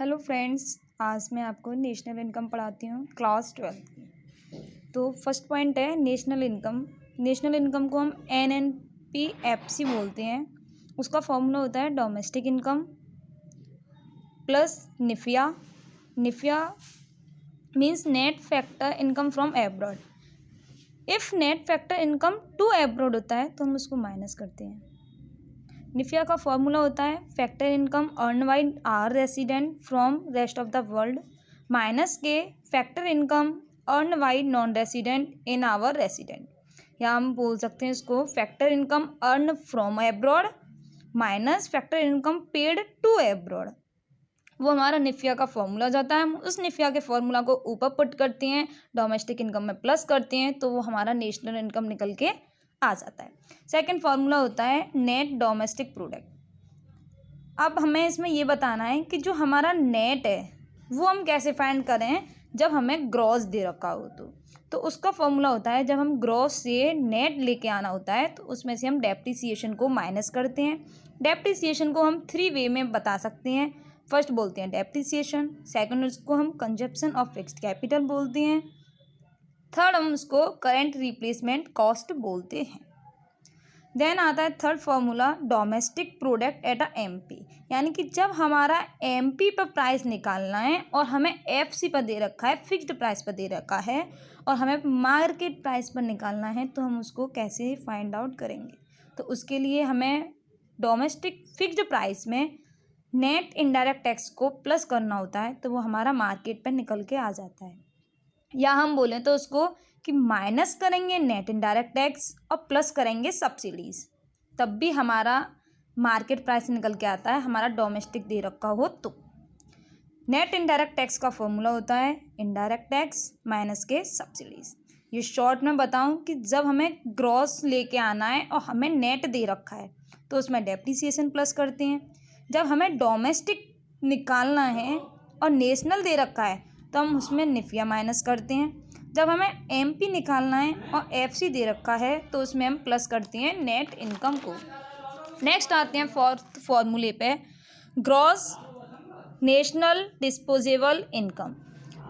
Hello friends, आज मैं आपको नेशनल इनकम पढ़ाती हूँ क्लास 12 की। तो फर्स्ट पॉइंट है नेशनल इनकम। नेशनल इनकम को हम NNPFC बोलते हैं। उसका फॉर्मूला होता है domestic income plus NFIA. NFIA means net factor income from abroad. If net factor income to abroad होता है तो हम उसको माइनस करते हैं। निफिया का फॉर्मूला होता है factor income earn by our resident from rest of the world minus के factor income earn by non resident in our resident, या हम बोल सकते हैं इसको factor income earn from abroad minus factor income paid to abroad. वो हमारा निफिया का फॉर्मूला जाता है। हम उस निफिया के फॉर्मूला को ऊपर पुट करते हैं, डोमेस्टिक इनकम में प्लस करते हैं, तो वो हमारा नेशनल इनकम निकल के आ जाता है। सेकंड फार्मूला होता है नेट डोमेस्टिक प्रोडक्ट। अब हमें इसमें ये बताना है कि जो हमारा नेट है वो हम कैसे फाइंड करें जब हमें ग्रॉस दे रखा हो। तो उसका फॉर्मूला होता है जब हम ग्रॉस से नेट लेके आना होता है तो उसमें से हम डेप्रिसिएशन को माइनस करते हैं। डेप्रिसिएशन को हम 3 वे में बता सकते हैं। फर्स्ट बोलते हैं डेप्रिसिएशन, सेकंड उसको हम कंजप्शन ऑफ फिक्स्ड कैपिटल बोलते हैं, थर्ड हम उसको करेंट रिप्लेसमेंट कॉस्ट बोलते हैं। देन आता है third formula domestic product at MP, यानी कि जब हमारा MP पर प्राइस निकालना है और हमें FC पर दे रखा है, फिक्स्ड प्राइस पर दे रखा है, और हमें मार्केट प्राइस पर निकालना है, तो हम उसको कैसे फाइंड आउट करेंगे। तो उसके लिए हमें डोमेस्टिक फिक्स्ड प्राइस में नेट इनडायरेक्ट टैक्स को प्लस करना होता है, तो वो हमारा मार्केट पर निकल के आ जाता है। या हम बोलें तो उसको कि माइनस करेंगे नेट इनडायरेक्ट टैक्स और प्लस करेंगे सब्सिडीज़, तब भी हमारा मार्केट प्राइस निकल के आता है, हमारा डोमेस्टिक दे रखा हो तो। नेट इनडायरेक्ट टैक्स का फॉर्मूला होता है इनडायरेक्ट टैक्स माइनस के सब्सिडीज़। ये शॉर्ट में बताऊं कि जब हमें ग्रॉस लेके आना है और हमें नेट दे रखा है तो उसमें डेप्रिसिएशन प्लस करते हैं। जब हमें डोमेस्टिक निकालना है और नेशनल दे रखा है तो हम उसमें निफिया माइनस करते हैं। जब हमें MP निकालना है और FC दे रखा है तो उसमें हम प्लस करते हैं नेट इनकम को। नेक्स्ट आते हैं फोर्थ फॉर्मूले पे, gross national disposable income.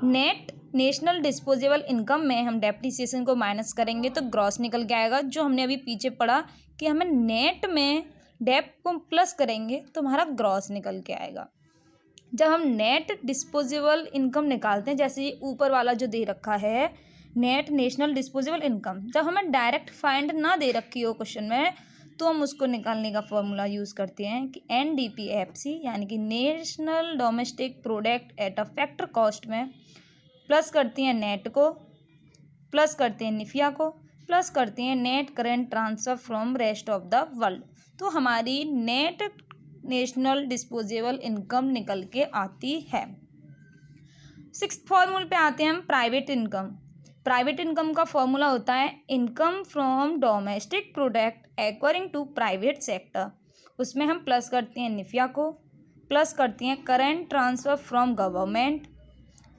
Net national disposable income में हम डेप्रिसिएशन को माइनस करेंगे तो ग्रॉस निकल के आएगा। जो हमने अभी पीछे पढ़ा कि हमें नेट में डेप को प्लस करेंगे तो हमारा ग्रॉस निकल के आएगा। जब हम नेट डिस्पोजेबल इनकम निकालते हैं, जैसे ये ऊपर वाला जो दे रखा है नेट नेशनल डिस्पोजेबल इनकम, जब हमें डायरेक्ट फाइंड ना दे रखी हो क्वेश्चन में, तो हम उसको निकालने का फॉर्मूला यूज़ करते हैं कि NDPFC, यानी कि national domestic product at a factor cost में प्लस करती हैं नेट को, प्लस करते हैं निफिया को, प्लस करते हैं net current transfer from rest of the world, तो हमारी नेट नेशनल डिस्पोजेबल इनकम निकल के आती है। सिक्स्थ फॉर्मूले पे आते हैं हम प्राइवेट इनकम। प्राइवेट इनकम का फॉर्मूला होता है income from domestic product acquiring to private sector. उसमें हम प्लस करते हैं निफिया को, प्लस करते हैं current transfer from government,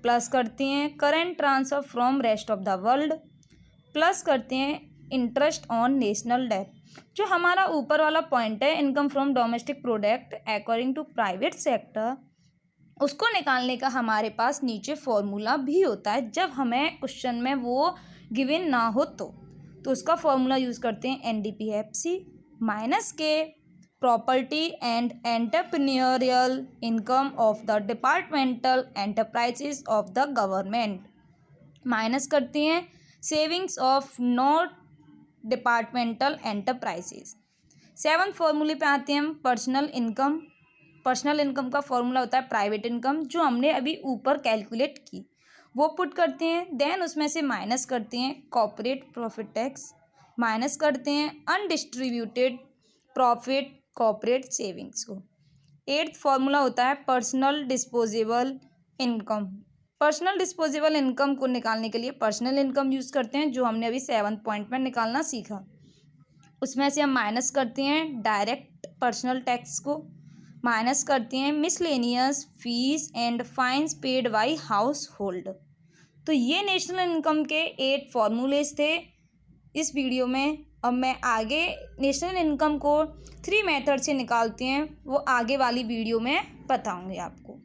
plus करते हैं current transfer from rest of the world, plus करते हैं इंटरेस्ट ऑन नेशनल डेट। जो हमारा ऊपर वाला पॉइंट है income from domestic product according to private sector, उसको निकालने का हमारे पास नीचे फॉर्मूला भी होता है जब हमें क्वेश्चन में वो गिवन ना हो तो उसका फॉर्मूला यूज़ करते हैं NDPFC माइनस के property and entrepreneurial income of the departmental enterprises of the government, minus करते हैं savings of not departmental enterprises. Seventh फॉर्मूले पे आते हैं हम पर्सनल इनकम। पर्सनल इनकम का फॉर्मूला होता है प्राइवेट इनकम, जो हमने अभी ऊपर कैलकुलेट की वो पुट करते हैं। देन उसमें से माइनस करते हैं कॉर्पोरेट प्रॉफिट टैक्स, माइनस करते हैं अनडिस्ट्रीब्यूटेड प्रॉफिट कॉर्पोरेट सेविंग्स को। एट्थ फॉर्मूला होता है personal disposable income. Personal disposable income को निकालने के लिए पर्सनल इनकम यूज़ करते हैं, जो हमने अभी 7th पॉइंट में निकालना सीखा। उसमें से हम माइनस करते हैं डायरेक्ट पर्सनल टैक्स को, माइनस करते हैं miscellaneous fees and fines paid by household. तो ये नेशनल इनकम के 8 फॉर्मूलेज थे इस वीडियो में। अब मैं आगे नेशनल इनकम को 3 मेथड से निकालते हैं वो आगे वाली वीडियो में बताऊँगी आपको।